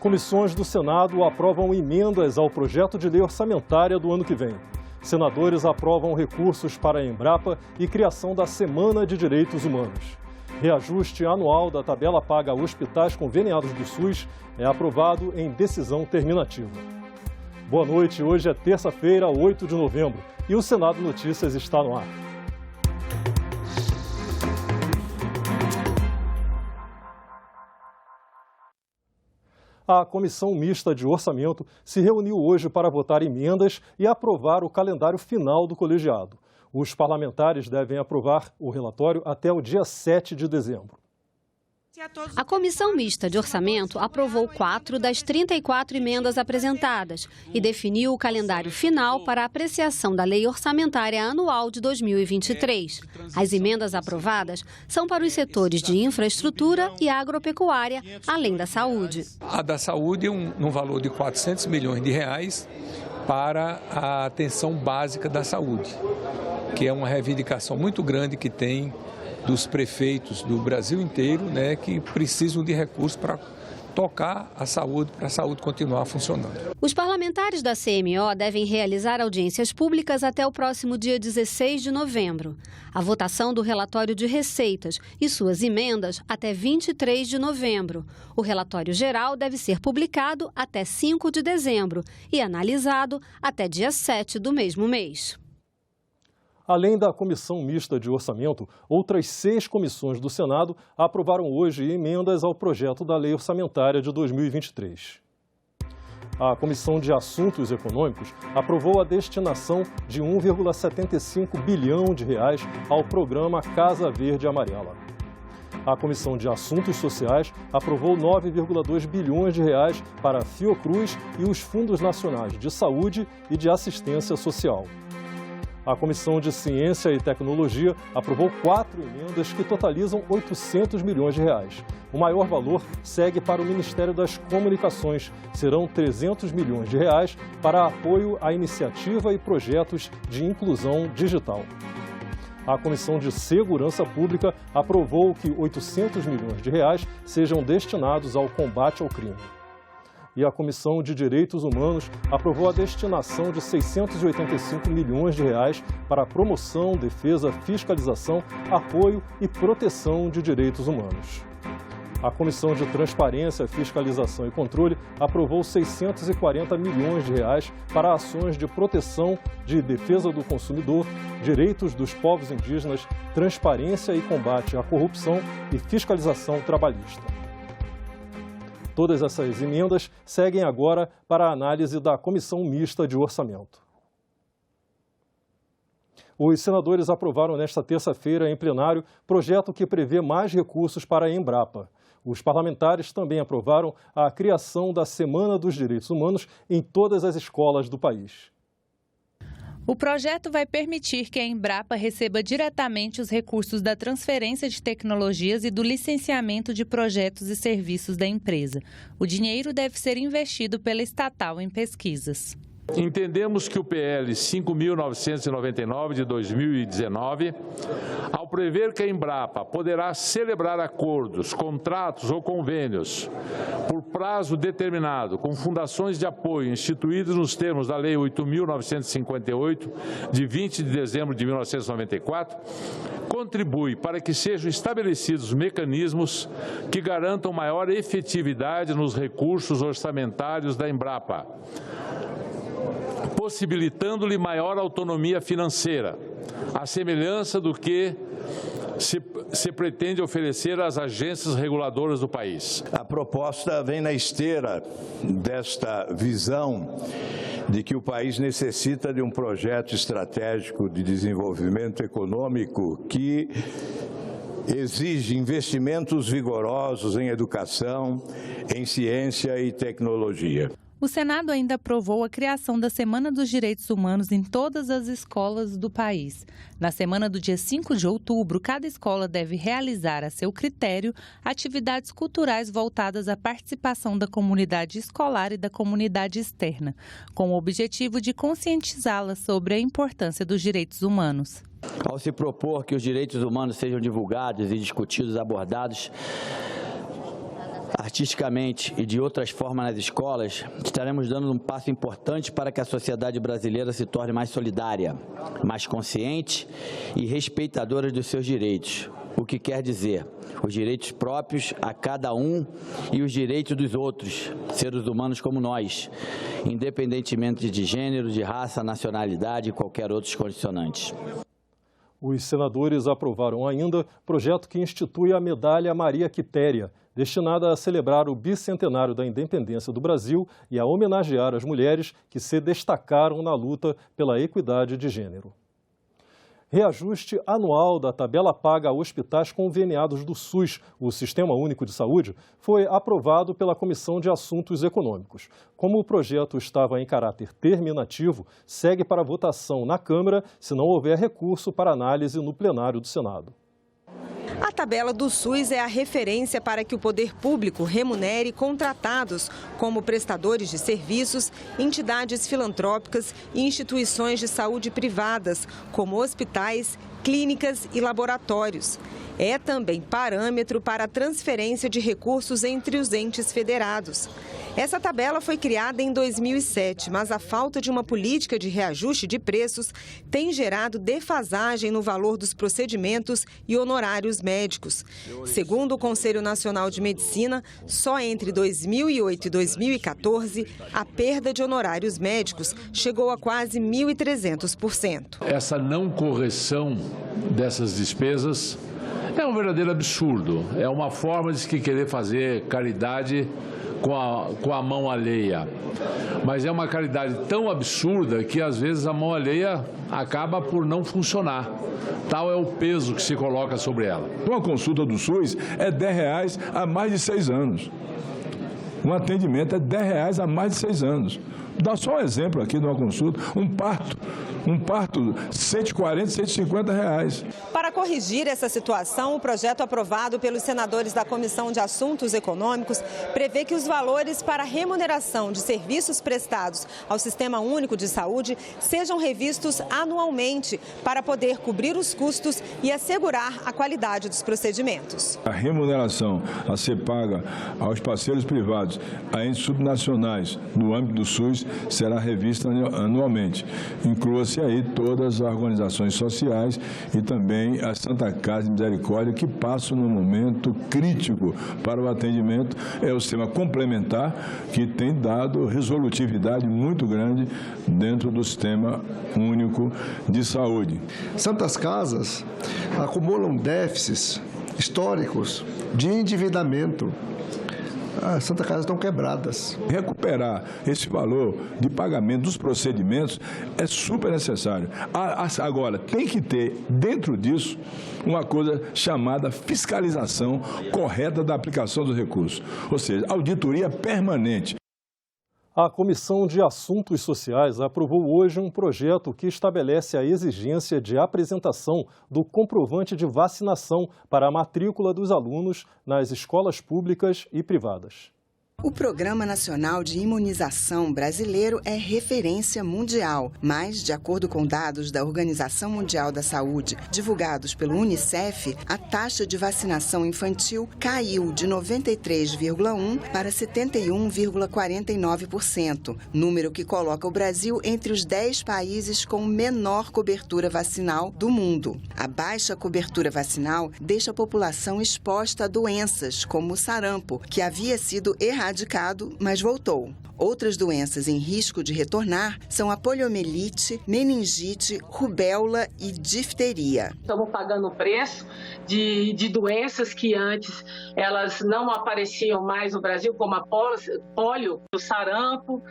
Comissões do Senado aprovam emendas ao projeto de lei orçamentária do ano que vem. Senadores aprovam recursos para a Embrapa e criação da Semana de Direitos Humanos. Reajuste anual da tabela paga a hospitais conveniados do SUS é aprovado em decisão terminativa. Boa noite, hoje é terça-feira, 8 de novembro, e o Senado Notícias está no ar. A Comissão Mista de Orçamento se reuniu hoje para votar emendas e aprovar o calendário final do colegiado. Os parlamentares devem aprovar o relatório até o dia 7 de dezembro. A Comissão Mista de Orçamento aprovou 4 das 34 emendas apresentadas e definiu o calendário final para a apreciação da Lei Orçamentária Anual de 2023. As emendas aprovadas são para os setores de infraestrutura e agropecuária, além da saúde. A da saúde, num valor de R$400 milhões para a atenção básica da saúde, que é uma reivindicação muito grande que tem dos prefeitos do Brasil inteiro, que precisam de recursos para tocar a saúde, para a saúde continuar funcionando. Os parlamentares da CMO devem realizar audiências públicas até o próximo dia 16 de novembro. A votação do relatório de receitas e suas emendas até 23 de novembro. O relatório geral deve ser publicado até 5 de dezembro e analisado até dia 7 do mesmo mês. Além da Comissão Mista de Orçamento, outras 6 comissões do Senado aprovaram hoje emendas ao projeto da Lei Orçamentária de 2023. A Comissão de Assuntos Econômicos aprovou a destinação de R$1,75 bilhão ao programa Casa Verde Amarela. A Comissão de Assuntos Sociais aprovou R$9,2 bilhões para a Fiocruz e os Fundos Nacionais de Saúde e de Assistência Social. A Comissão de Ciência e Tecnologia aprovou 4 emendas que totalizam R$800 milhões. O maior valor segue para o Ministério das Comunicações. Serão R$300 milhões para apoio à iniciativa e projetos de inclusão digital. A Comissão de Segurança Pública aprovou que R$800 milhões sejam destinados ao combate ao crime. E a Comissão de Direitos Humanos aprovou a destinação de R$685 milhões para a promoção, defesa, fiscalização, apoio e proteção de direitos humanos. A Comissão de Transparência, Fiscalização e Controle aprovou R$640 milhões para ações de proteção de defesa do consumidor, direitos dos povos indígenas, transparência e combate à corrupção e fiscalização trabalhista. Todas essas emendas seguem agora para a análise da Comissão Mista de Orçamento. Os senadores aprovaram nesta terça-feira em plenário projeto que prevê mais recursos para a Embrapa. Os parlamentares também aprovaram a criação da Semana dos Direitos Humanos em todas as escolas do país. O projeto vai permitir que a Embrapa receba diretamente os recursos da transferência de tecnologias e do licenciamento de projetos e serviços da empresa. O dinheiro deve ser investido pela estatal em pesquisas. Entendemos que o PL 5.999 de 2019, ao prever que a Embrapa poderá celebrar acordos, contratos ou convênios por prazo determinado com fundações de apoio instituídas nos termos da Lei 8.958, de 20 de dezembro de 1994, contribui para que sejam estabelecidos mecanismos que garantam maior efetividade nos recursos orçamentários da Embrapa, possibilitando-lhe maior autonomia financeira, à semelhança do que se pretende oferecer às agências reguladoras do país. A proposta vem na esteira desta visão de que o país necessita de um projeto estratégico de desenvolvimento econômico que exige investimentos vigorosos em educação, em ciência e tecnologia. O Senado ainda aprovou a criação da Semana dos Direitos Humanos em todas as escolas do país. Na semana do dia 5 de outubro, cada escola deve realizar, a seu critério, atividades culturais voltadas à participação da comunidade escolar e da comunidade externa, com o objetivo de conscientizá-la sobre a importância dos direitos humanos. Ao se propor que os direitos humanos sejam divulgados e discutidos, abordados, artisticamente e de outras formas nas escolas, estaremos dando um passo importante para que a sociedade brasileira se torne mais solidária, mais consciente e respeitadora dos seus direitos. O que quer dizer, os direitos próprios a cada um e os direitos dos outros, seres humanos como nós, independentemente de gênero, de raça, nacionalidade e qualquer outros condicionantes. Os senadores aprovaram ainda projeto que institui a Medalha Maria Quitéria, destinada a celebrar o bicentenário da independência do Brasil e a homenagear as mulheres que se destacaram na luta pela equidade de gênero. Reajuste anual da tabela paga a hospitais conveniados do SUS, o Sistema Único de Saúde, foi aprovado pela Comissão de Assuntos Econômicos. Como o projeto estava em caráter terminativo, segue para votação na Câmara se não houver recurso para análise no plenário do Senado. A tabela do SUS é a referência para que o poder público remunere contratados como prestadores de serviços, entidades filantrópicas e instituições de saúde privadas, como hospitais, clínicas e laboratórios. É também parâmetro para a transferência de recursos entre os entes federados. Essa tabela foi criada em 2007, mas a falta de uma política de reajuste de preços tem gerado defasagem no valor dos procedimentos e honorários médicos. Segundo o Conselho Nacional de Medicina, só entre 2008 e 2014, a perda de honorários médicos chegou a quase 1.300%. Essa não correção dessas despesas é um verdadeiro absurdo. É uma forma de querer fazer caridade com a mão alheia. Mas é uma caridade tão absurda que, às vezes, a mão alheia acaba por não funcionar. Tal é o peso que se coloca sobre ela. Uma consulta do SUS é R$10 há mais de 6 anos. Um atendimento é R$10 há mais de 6 anos. Dá só um exemplo aqui de uma consulta, um parto, R$140, R$150. Para corrigir essa situação, o projeto aprovado pelos senadores da Comissão de Assuntos Econômicos prevê que os valores para remuneração de serviços prestados ao Sistema Único de Saúde sejam revistos anualmente para poder cobrir os custos e assegurar a qualidade dos procedimentos. A remuneração a ser paga aos parceiros privados, a entes subnacionais no âmbito do SUS, será revista anualmente. Inclua-se aí todas as organizações sociais e também a Santa Casa de Misericórdia, que passa num momento crítico para o atendimento. É o sistema complementar que tem dado resolutividade muito grande dentro do Sistema Único de Saúde. Santas Casas acumulam déficits históricos de endividamento. As Santa Casas estão quebradas. Recuperar esse valor de pagamento dos procedimentos é super necessário. Agora, tem que ter dentro disso uma coisa chamada fiscalização correta da aplicação dos recursos, ou seja, auditoria permanente. A Comissão de Assuntos Sociais aprovou hoje um projeto que estabelece a exigência de apresentação do comprovante de vacinação para a matrícula dos alunos nas escolas públicas e privadas. O Programa Nacional de Imunização brasileiro é referência mundial, mas, de acordo com dados da Organização Mundial da Saúde, divulgados pelo Unicef, a taxa de vacinação infantil caiu de 93,1% para 71,49%, número que coloca o Brasil entre os 10 países com menor cobertura vacinal do mundo. A baixa cobertura vacinal deixa a população exposta a doenças, como o sarampo, que havia sido erradicado, mas voltou. Outras doenças em risco de retornar são a poliomielite, meningite, rubéola e difteria. Estamos pagando o preço de doenças que antes elas não apareciam mais no Brasil, como a polio, o sarampo,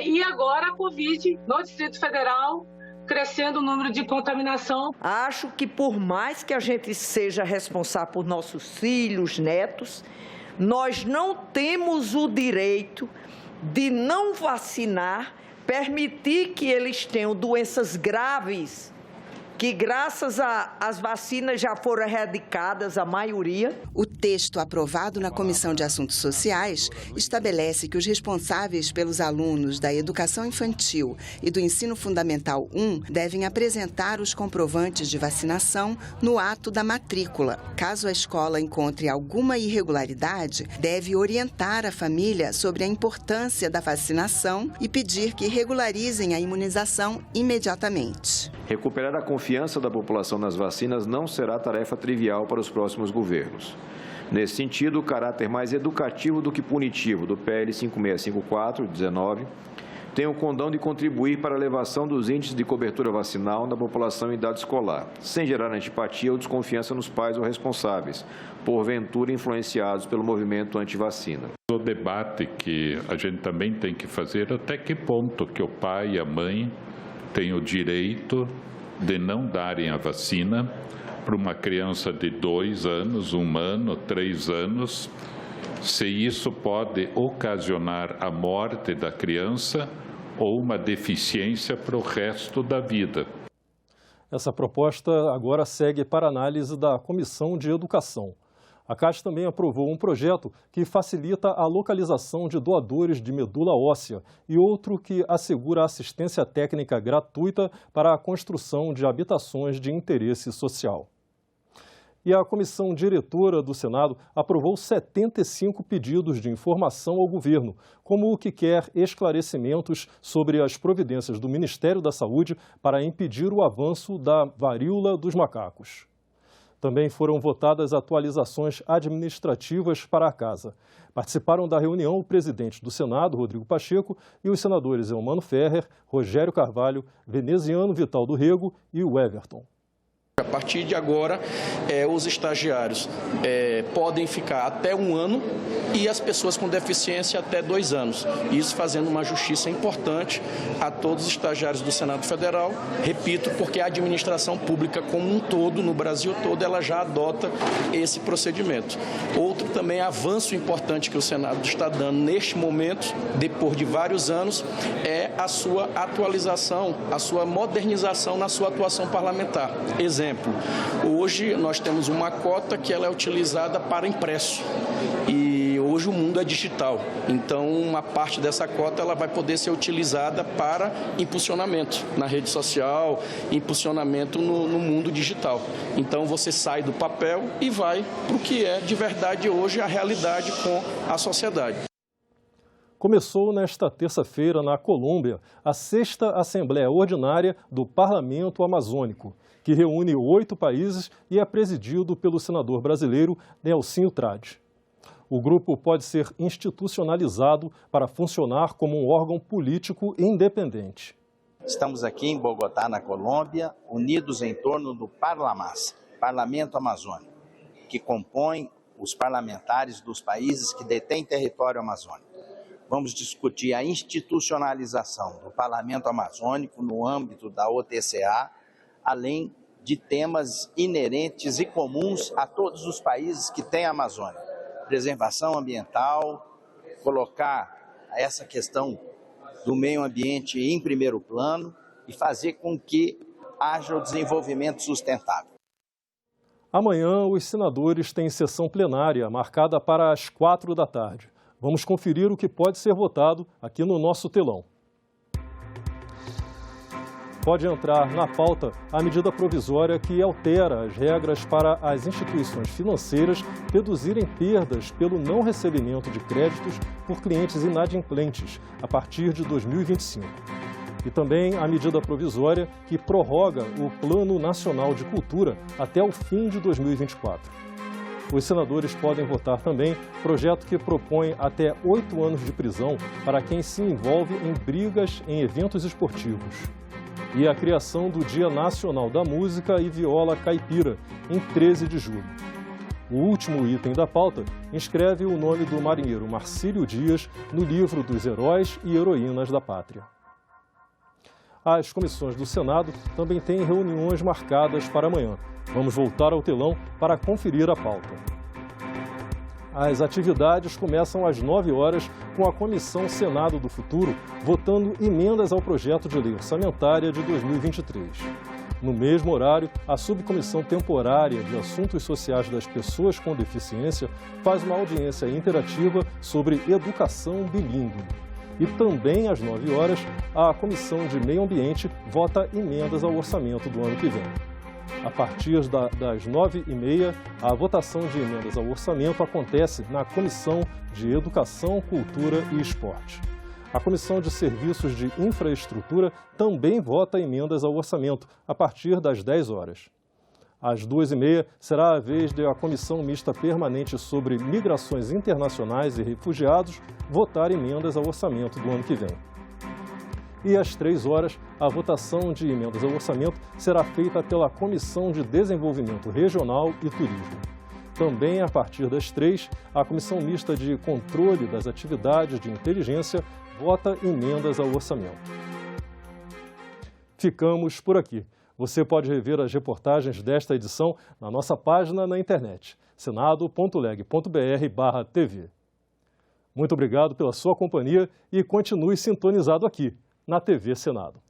e agora a Covid no Distrito Federal, crescendo o número de contaminação. Acho que por mais que a gente seja responsável por nossos filhos, netos, nós não temos o direito de não vacinar, permitir que eles tenham doenças graves que graças às vacinas já foram erradicadas a maioria. O texto aprovado na Comissão de Assuntos Sociais estabelece que os responsáveis pelos alunos da educação infantil e do ensino fundamental 1 devem apresentar os comprovantes de vacinação no ato da matrícula. Caso a escola encontre alguma irregularidade, deve orientar a família sobre a importância da vacinação e pedir que regularizem a imunização imediatamente. Recuperar a confiança da população nas vacinas não será tarefa trivial para os próximos governos. Nesse sentido, o caráter mais educativo do que punitivo do PL 5654/19 tem o condão de contribuir para a elevação dos índices de cobertura vacinal na população em idade escolar, sem gerar antipatia ou desconfiança nos pais ou responsáveis, porventura influenciados pelo movimento anti-vacina. O debate que a gente também tem que fazer até que ponto que o pai e a mãe têm o direito de não darem a vacina para uma criança de 2 anos, 1 ano, 3 anos, se isso pode ocasionar a morte da criança ou uma deficiência para o resto da vida. Essa proposta agora segue para análise da Comissão de Educação. A Caixa também aprovou um projeto que facilita a localização de doadores de medula óssea e outro que assegura assistência técnica gratuita para a construção de habitações de interesse social. E a comissão diretora do Senado aprovou 75 pedidos de informação ao governo, como o que quer esclarecimentos sobre as providências do Ministério da Saúde para impedir o avanço da varíola dos macacos. Também foram votadas atualizações administrativas para a Casa. Participaram da reunião o presidente do Senado, Rodrigo Pacheco, e os senadores Eumano Ferrer, Rogério Carvalho, Veneziano Vital do Rego e o Everton. A partir de agora, os estagiários podem ficar até 1 ano e as pessoas com deficiência até 2 anos. Isso fazendo uma justiça importante a todos os estagiários do Senado Federal. Repito, porque a administração pública como um todo, no Brasil todo, ela já adota esse procedimento. Outro também avanço importante que o Senado está dando neste momento, depois de vários anos, é a sua atualização, a sua modernização na sua atuação parlamentar. Exemplo, hoje nós temos uma cota que ela é utilizada para impresso e hoje o mundo é digital, então uma parte dessa cota ela vai poder ser utilizada para impulsionamento na rede social, impulsionamento no mundo digital. Então você sai do papel e vai para o que é de verdade hoje a realidade com a sociedade. Começou nesta terça-feira na Colômbia a 6ª Assembleia Ordinária do Parlamento Amazônico, que reúne 8 países e é presidido pelo senador brasileiro Nelsinho Trade. O grupo pode ser institucionalizado para funcionar como um órgão político independente. Estamos aqui em Bogotá, na Colômbia, unidos em torno do Parlamas, Parlamento Amazônico, que compõe os parlamentares dos países que detêm território amazônico. Vamos discutir a institucionalização do Parlamento Amazônico no âmbito da OTCA, além de temas inerentes e comuns a todos os países que têm a Amazônia. Preservação ambiental, colocar essa questão do meio ambiente em primeiro plano e fazer com que haja o desenvolvimento sustentável. Amanhã, os senadores têm sessão plenária marcada para as 4 da tarde. Vamos conferir o que pode ser votado aqui no nosso telão. Pode entrar na pauta a medida provisória que altera as regras para as instituições financeiras reduzirem perdas pelo não recebimento de créditos por clientes inadimplentes a partir de 2025. E também a medida provisória que prorroga o Plano Nacional de Cultura até o fim de 2024. Os senadores podem votar também projeto que propõe até 8 anos de prisão para quem se envolve em brigas em eventos esportivos. E a criação do Dia Nacional da Música e Viola Caipira, em 13 de julho. O último item da pauta inscreve o nome do marinheiro Marcílio Dias no livro dos heróis e heroínas da pátria. As comissões do Senado também têm reuniões marcadas para amanhã. Vamos voltar ao telão para conferir a pauta. As atividades começam às 9 horas com a Comissão Senado do Futuro votando emendas ao projeto de lei orçamentária de 2023. No mesmo horário, a Subcomissão Temporária de Assuntos Sociais das Pessoas com Deficiência faz uma audiência interativa sobre educação bilíngue. E também, às 9 horas, a Comissão de Meio Ambiente vota emendas ao orçamento do ano que vem. A partir das 9h30, a votação de emendas ao orçamento acontece na Comissão de Educação, Cultura e Esporte. A Comissão de Serviços de Infraestrutura também vota emendas ao orçamento a partir das 10 horas. Às 2h30, será a vez da Comissão Mista Permanente sobre Migrações Internacionais e Refugiados votar emendas ao orçamento do ano que vem. E às 3 horas, a votação de emendas ao orçamento será feita pela Comissão de Desenvolvimento Regional e Turismo. Também, a partir das 3, a Comissão Mista de Controle das Atividades de Inteligência vota emendas ao orçamento. Ficamos por aqui. Você pode rever as reportagens desta edição na nossa página na internet, senado.leg.br/tv. Muito obrigado pela sua companhia e continue sintonizado aqui, na TV Senado.